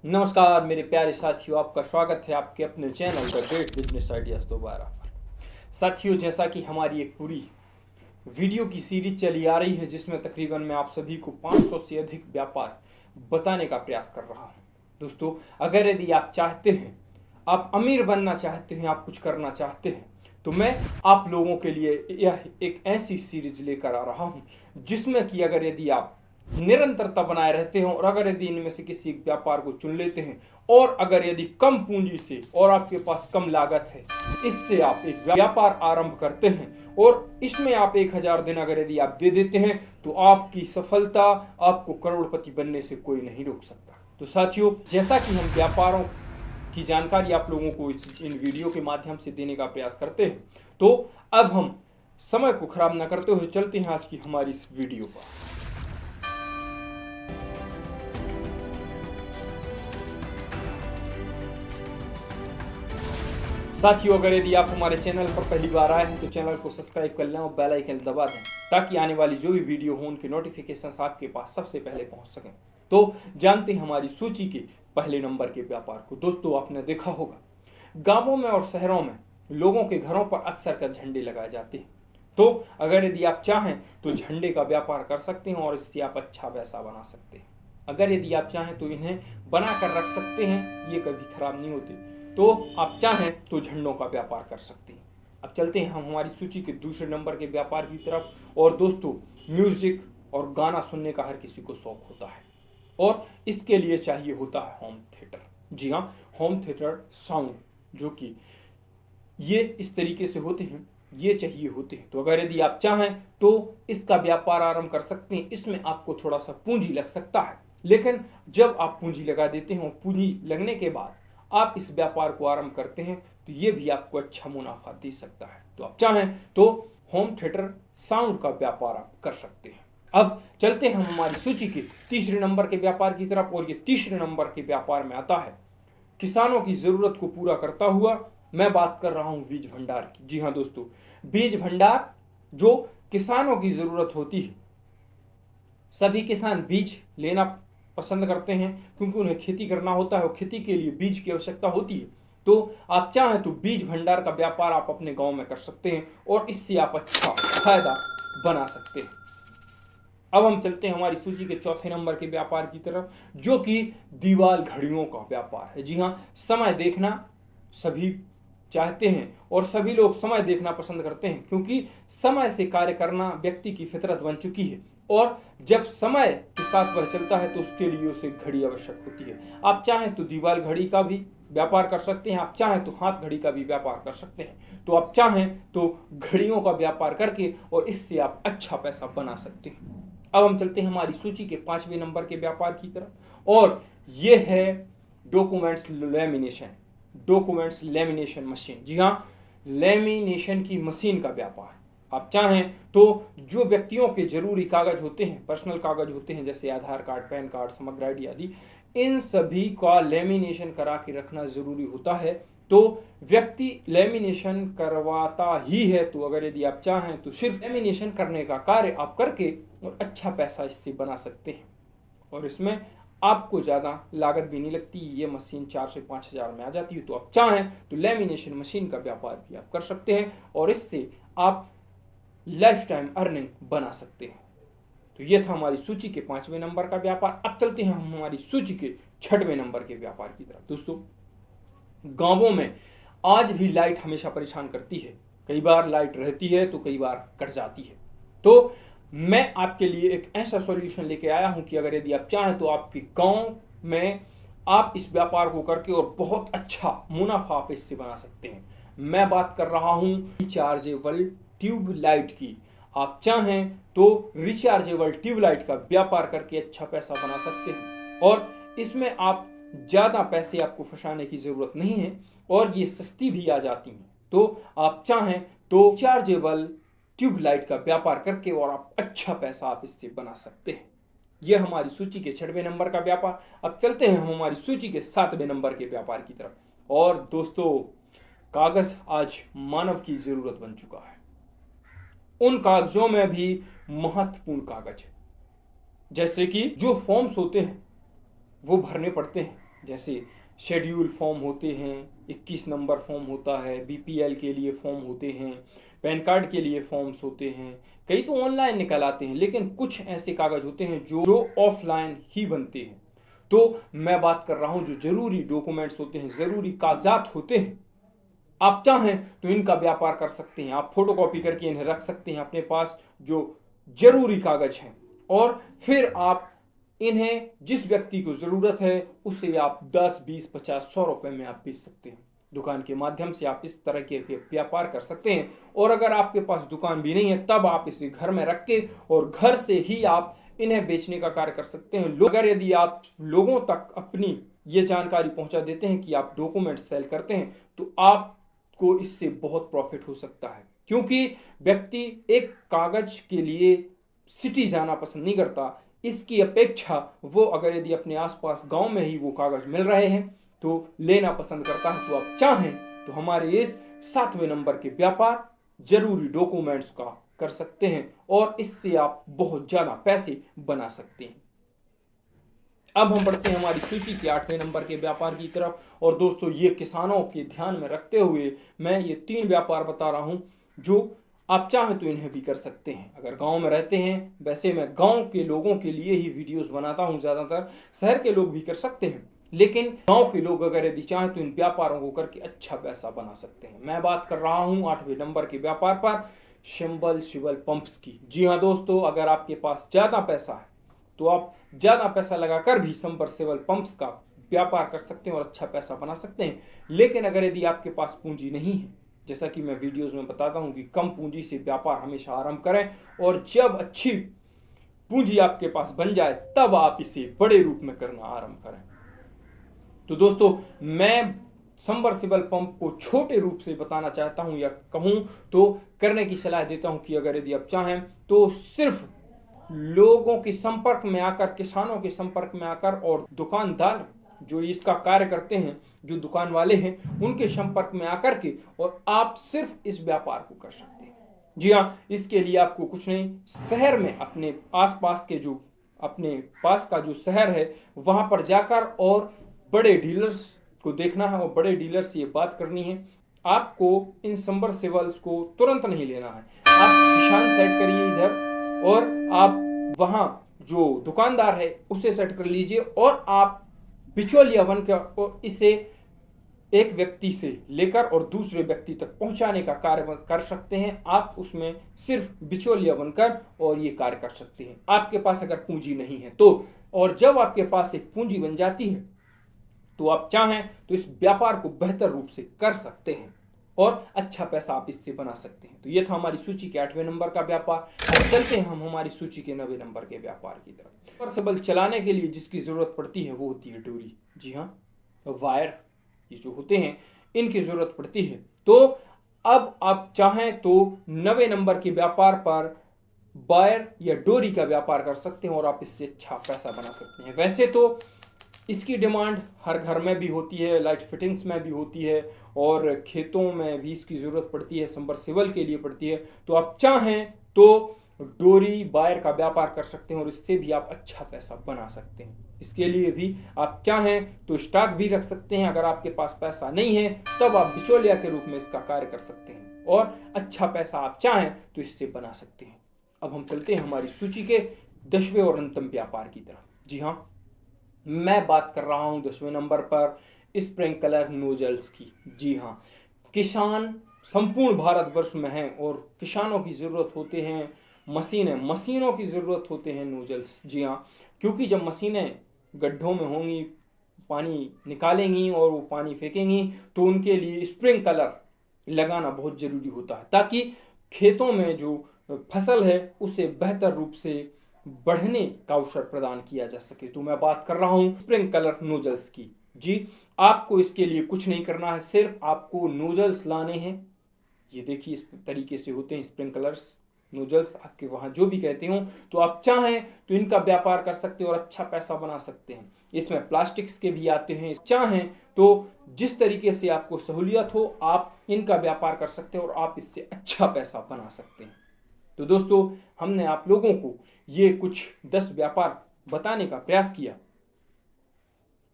नमस्कार मेरे प्यारे साथियों, आपका स्वागत है आपके अपने channel the great business ideas दोबारा। साथियों, जैसा कि हमारी एक पूरी वीडियो की सीरीज चली आ रही है जिसमें तकरीबन मैं आप सभी को 500 से अधिक व्यापार बताने का प्रयास कर रहा हूं। दोस्तों, अगर यदि आप चाहते हैं, आप अमीर बनना चाहते हैं, आप कुछ करना चाहते हैं, तो मैं आप लोगों के लिए यह एक ऐसी सीरीज लेकर आ रहा हूं जिसमें कि अगर यदि आप निरंतरता बनाए रहते हो और अगर यदि इनमें से किसी एक व्यापार को चुन लेते हैं और अगर यदि कम पूंजी से और आपके पास कम लागत है, इससे आप एक व्यापार आरंभ करते हैं और इसमें आप 1000 दिन अगर यदि आप दे देते हैं तो आपकी सफलता, आपको करोड़पति बनने से कोई नहीं रोक सकता। तो साथियों, जैसा कि हम व्यापारों की जानकारी आप लोगों को इन वीडियो के माध्यम से देने का प्रयास करते हैं, तो अब हम समय को खराब न करते हुए चलते हैं आज की हमारी इस वीडियो पर। साथियों, अगर यदि आप हमारे चैनल पर पहली बार आए हैं तो चैनल को सब्सक्राइब कर लें और बेल आइकन दबा दें ताकि आने वाली जो भी वीडियो हो उनके नोटिफिकेशंस आपके पास सबसे पहले पहुंच सकें। तो जानते हैं हमारी सूची के पहले नंबर के व्यापार को। दोस्तों, आपने देखा होगा गांवों में और शहरों में लोगों के घरों पर अक्सर कर झंडे लगाए जाते हैं। तो अगर यदि आप चाहें तो झंडे का व्यापार कर सकते हैं और इससे आप अच्छा पैसा बना सकते हैं। अगर यदि आप चाहें तो इन्हें बना कर रख सकते हैं, ये कभी खराब नहीं होते। तो आप चाहें तो झंडों का व्यापार कर सकते हैं। अब चलते हैं हम हमारी सूची के दूसरे नंबर के व्यापार की तरफ। और दोस्तों, म्यूजिक और गाना सुनने का हर किसी को शौक होता है और इसके लिए चाहिए होता है होम थिएटर। जी हाँ, होम थिएटर साउंड, जो कि ये इस तरीके से होते हैं, ये चाहिए होते हैं। तो अगर यदि आप चाहें तो इसका व्यापार आरंभ कर सकते हैं। इसमें आपको थोड़ा सा पूंजी लग सकता है, लेकिन जब आप पूंजी लगा देते हैं और पूंजी लगने के बाद आप इस व्यापार को आरंभ करते हैं तो ये भी आपको अच्छा मुनाफा दे सकता है। तो आप चाहें तो होम थिएटर साउंड का व्यापार आप कर सकते हैं। अब चलते हैं हम हमारी सूची के तीसरे नंबर के व्यापार की तरफ और ये तीसरे नंबर के व्यापार में आता है किसानों की जरूरत को पूरा करता हुआ। मैं बात कर रहा हूं बीज भंडार की। जी हाँ दोस्तों, बीज भंडार जो किसानों की जरूरत होती है। सभी किसान बीज लेना पसंद करते हैं क्योंकि उन्हें खेती करना होता है और खेती के लिए बीज की आवश्यकता होती है। तो आप चाहें तो बीज भंडार का व्यापार आप अपने गांव में कर सकते हैं और इससे आप अच्छा फायदा बना सकते हैं। अब हम चलते हैं हमारी सूची के चौथे नंबर के व्यापार की तरफ, जो कि दीवार घड़ियों का व्यापार है। जी हाँ, समय देखना सभी चाहते हैं और सभी लोग समय देखना पसंद करते हैं क्योंकि समय से कार्य करना व्यक्ति की फितरत बन चुकी है और जब समय के साथ वह चलता है तो उसके लिए उसे घड़ी आवश्यक होती है। आप चाहें तो दीवार घड़ी का भी व्यापार कर सकते हैं, आप चाहें तो हाथ घड़ी का भी व्यापार कर सकते हैं। तो आप चाहें तो घड़ियों का व्यापार करके और इससे आप अच्छा पैसा बना सकते हैं। अब हम चलते हैं हमारी सूची के 5वें नंबर के व्यापार की तरफ और ये है डॉक्यूमेंट्स लेमिनेशन मशीन। जी हाँ, लेमिनेशन की मशीन का व्यापार। आप चाहें तो जो व्यक्तियों के जरूरी कागज होते हैं, पर्सनल कागज होते हैं, जैसे आधार कार्ड, पैन कार्ड, समग्र आईडी आदि, इन सभी का लेमिनेशन करा के रखना जरूरी होता है। तो व्यक्ति लेमिनेशन करवाता ही है। तो अगर यदि आप चाहें तो सिर्फ लेमिनेशन करने का कार्य आप करके और अच्छा पैसा इससे बना सकते हैं और इसमें आपको ज़्यादा लागत भी नहीं लगती। ये मशीन 4 से 5 हज़ार में आ जाती है। तो आप चाहें तो लेमिनेशन मशीन का व्यापार भी आप कर सकते हैं और इससे आप लाइफ टाइम अर्निंग बना सकते हैं। तो ये था हमारी सूची के 5वें नंबर का व्यापार। अब चलते हैं हम हमारी सूची के 6वें नंबर के व्यापार की तरफ। दोस्तों, गांवों में आज भी लाइट हमेशा परेशान करती है। कई बार लाइट रहती है तो कई बार कट जाती है। तो मैं आपके लिए एक ऐसा सॉल्यूशन लेके आया हूं कि अगर यदि आप चाहें तो आपके गांव में आप इस व्यापार को करके और बहुत अच्छा मुनाफा आप इससे बना सकते हैं। मैं बात कर रहा हूं रिचार्जेबल ट्यूबलाइट की। आप चाहें तो रिचार्जेबल ट्यूबलाइट का व्यापार करके अच्छा पैसा बना सकते हैं और इसमें आप ज़्यादा पैसे आपको फंसाने की ज़रूरत नहीं है और ये सस्ती भी आ जाती हैं। तो आप चाहें तो रिचार्जेबल ट्यूबलाइट का व्यापार करके और आप अच्छा पैसा आप इससे बना सकते हैं। यह हमारी सूची के 6वें नंबर का व्यापार। अब चलते हैं हम हमारी सूची के 7वें नंबर के व्यापार की तरफ। और दोस्तों, कागज आज मानव की जरूरत बन चुका है। उन कागजों में भी महत्वपूर्ण कागज है, जैसे कि जो फॉर्म्स होते हैं वो भरने पड़ते हैं। जैसे शेड्यूल फॉर्म होते हैं, 21 नंबर फॉर्म होता है, बीपीएल के लिए फॉर्म होते हैं, पैन कार्ड के लिए फॉर्म्स होते हैं। कई तो ऑनलाइन निकल आते हैं, लेकिन कुछ ऐसे कागज होते हैं जो ऑफलाइन ही बनते हैं। तो मैं बात कर रहा हूं जो जरूरी डॉक्यूमेंट्स होते हैं, जरूरी कागजात होते हैं। आप चाहें तो इनका व्यापार कर सकते हैं, आप फोटोकॉपी करके इन्हें रख सकते हैं अपने पास, जो जरूरी कागज हैं। और फिर आप इन्हें जिस व्यक्ति को जरूरत है उसे आप 10, 20, 50, 100 रुपए में आप बेच सकते हैं। दुकान के माध्यम से आप इस तरह के व्यापार कर सकते हैं। और अगर आपके पास दुकान भी नहीं है तब आप इसे घर में रख के और घर से ही आप इन्हें बेचने का कार्य कर सकते हैं। अगर यदि आप लोगों तक अपनी ये जानकारी पहुंचा देते हैं कि आप डॉक्यूमेंट सेल करते हैं तो आपको इससे बहुत प्रॉफिट हो सकता है। क्योंकि व्यक्ति एक कागज के लिए सिटी जाना पसंद नहीं करता, इसकी अपेक्षा वो अगर यदि अपने आसपास गांव में ही वो कागज मिल रहे हैं तो लेना पसंद करता है। तो आप चाहें तो हमारे इस 7वें नंबर के व्यापार जरूरी डॉक्यूमेंट्स का कर सकते हैं और इससे आप बहुत ज्यादा पैसे बना सकते हैं। अब हम बढ़ते हैं हमारी सूची के 8वें नंबर के व्यापार की तरफ। और दोस्तों, ये किसानों के ध्यान में रखते हुए मैं ये 3 व्यापार बता रहा हूं जो आप चाहें तो इन्हें भी कर सकते हैं अगर गांव में रहते हैं। वैसे मैं गांव के लोगों के लिए ही वीडियोस बनाता हूं ज़्यादातर, शहर के लोग भी कर सकते हैं, लेकिन गांव के लोग अगर यदि चाहें तो इन व्यापारों को करके अच्छा पैसा बना सकते हैं। मैं बात कर रहा हूं 8वें नंबर के व्यापार पर, सबमर्सिबल पंप्स की। जी हाँ दोस्तों, अगर आपके पास ज़्यादा पैसा है तो आप ज़्यादा पैसा लगाकर भी सबमर्सिबल पंप्स का व्यापार कर सकते हैं और अच्छा पैसा बना सकते हैं। लेकिन अगर यदि आपके पास पूंजी नहीं है, जैसा कि मैं वीडियोस में बताता हूं कि कम पूंजी से व्यापार हमेशा आरंभ करें और जब अच्छी पूंजी आपके पास बन जाए तब आप इसे बड़े रूप में करना आरंभ करें। तो दोस्तों, मैं सबमर्सिबल पंप को छोटे रूप से बताना चाहता हूं, या कहूं तो करने की सलाह देता हूं कि अगर यदि आप चाहें तो सिर्फ लोगों के संपर्क में आकर, किसानों के संपर्क में आकर और दुकानदार जो इसका कार्य करते हैं, जो दुकान वाले हैं, उनके संपर्क में आकर के और आप सिर्फ इस व्यापार को कर सकते हैं। जी हाँ, इसके लिए आपको कुछ नहीं, शहर में अपने आसपास के जो अपने पास का जो शहर है वहां पर जाकर और बड़े डीलर्स को देखना है और बड़े डीलर से ये बात करनी है। आपको इन सबमर्सिबल्स को तुरंत नहीं लेना है, आप निशान सेट करिए इधर और आप वहां जो दुकानदार है उसे सेट कर लीजिए और आप बिचौलिया बनकर और इसे एक व्यक्ति से लेकर और दूसरे व्यक्ति तक पहुंचाने का कार्य कर सकते हैं। आप उसमें सिर्फ बिचौलिया बनकर और ये कार्य कर सकते हैं, आपके पास अगर पूंजी नहीं है तो। और जब आपके पास एक पूंजी बन जाती है तो आप चाहें तो इस व्यापार को बेहतर रूप से कर सकते हैं और अच्छा पैसा आप इससे बना सकते हैं। तो ये था हमारी सूची के 8वें नंबर का व्यापार। अब चलते हैं हम हमारी सूची के 9वें नंबर के व्यापार की तरफ। सबमर्सिबल चलाने के लिए जिसकी जरूरत पड़ती है वो होती है डोरी। जी हाँ, वायर ये जो होते हैं इनकी जरूरत पड़ती है। तो अब आप चाहें तो 9वें नंबर के व्यापार पर वायर या डोरी का व्यापार कर सकते हैं और आप इससे अच्छा पैसा बना सकते हैं। वैसे तो इसकी डिमांड हर घर में भी होती है, लाइट फिटिंग्स में भी होती है और खेतों में भी इसकी ज़रूरत पड़ती है, सबमर्सिबल के लिए पड़ती है। तो आप चाहें तो डोरी वायर का व्यापार कर सकते हैं और इससे भी आप अच्छा पैसा बना सकते हैं। इसके लिए भी आप चाहें तो स्टॉक भी रख सकते हैं। अगर आपके पास पैसा नहीं है तब आप बिचौलिया के रूप में इसका कार्य कर सकते हैं और अच्छा पैसा आप चाहें तो इससे बना सकते हैं। अब हम चलते हैं हमारी सूची के 10वें और अंतिम व्यापार की तरफ। जी हाँ, मैं बात कर रहा हूं 10वें नंबर पर स्प्रिंकलर नोजल्स की। जी हाँ, किसान संपूर्ण भारतवर्ष में हैं और किसानों की ज़रूरत होते हैं मशीनों की ज़रूरत होते हैं नोजल्स। जी हाँ, क्योंकि जब मशीनें गड्ढों में होंगी, पानी निकालेंगी और वो पानी फेंकेंगी तो उनके लिए स्प्रिंकलर लगाना बहुत ज़रूरी होता है ताकि खेतों में जो फसल है उसे बेहतर रूप से बढ़ने का अवसर प्रदान किया जा सके। तो मैं बात कर रहा हूं स्प्रिंकलर नोजल्स की। जी, आपको इसके लिए कुछ नहीं करना है, सिर्फ आपको नोजल्स लाने हैं। ये देखिए इस तरीके से होते हैं स्प्रिंकलर्स नोजल्स, आपके वहाँ जो भी कहते हो। तो आप चाहें तो इनका व्यापार कर सकते हैं और अच्छा पैसा बना सकते हैं। इसमें प्लास्टिक्स के भी आते हैं, चाहें तो जिस तरीके से आपको सहूलियत हो आप इनका व्यापार कर सकते हैं और आप इससे अच्छा पैसा बना सकते हैं। तो दोस्तों, हमने आप लोगों को ये कुछ 10 व्यापार बताने का प्रयास किया।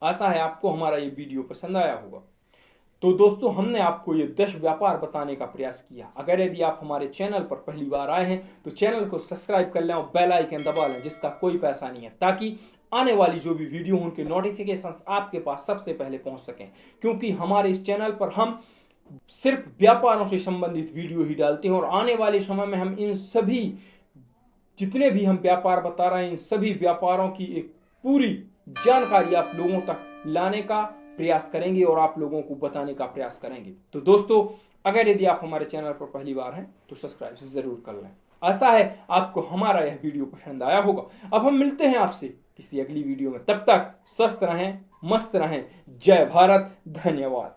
आशा है आपको हमारा ये वीडियो पसंद आया होगा। तो दोस्तों, हमने आपको ये 10 व्यापार बताने का प्रयास किया। अगर यदि आप हमारे चैनल पर पहली बार आए हैं तो चैनल को सब्सक्राइब कर लें और बेल आइकन दबा लें, जिसका कोई पैसा नहीं है, ताकि आने वाली जो भी वीडियो हो उनके नोटिफिकेशन आपके पास सबसे पहले पहुंच सकें। क्योंकि हमारे इस चैनल पर हम सिर्फ व्यापारों से संबंधित वीडियो ही डालते हैं और आने वाले समय में हम इन सभी जितने भी हम व्यापार बता रहे हैं इन सभी व्यापारों की एक पूरी जानकारी आप लोगों तक लाने का प्रयास करेंगे और आप लोगों को बताने का प्रयास करेंगे। तो दोस्तों, अगर यदि आप हमारे चैनल पर पहली बार हैं तो सब्सक्राइब जरूर कर लें। आशा है आपको हमारा यह वीडियो पसंद आया होगा। अब हम मिलते हैं आपसे किसी अगली वीडियो में, तब तक स्वस्थ रहें, मस्त रहें। जय भारत, धन्यवाद।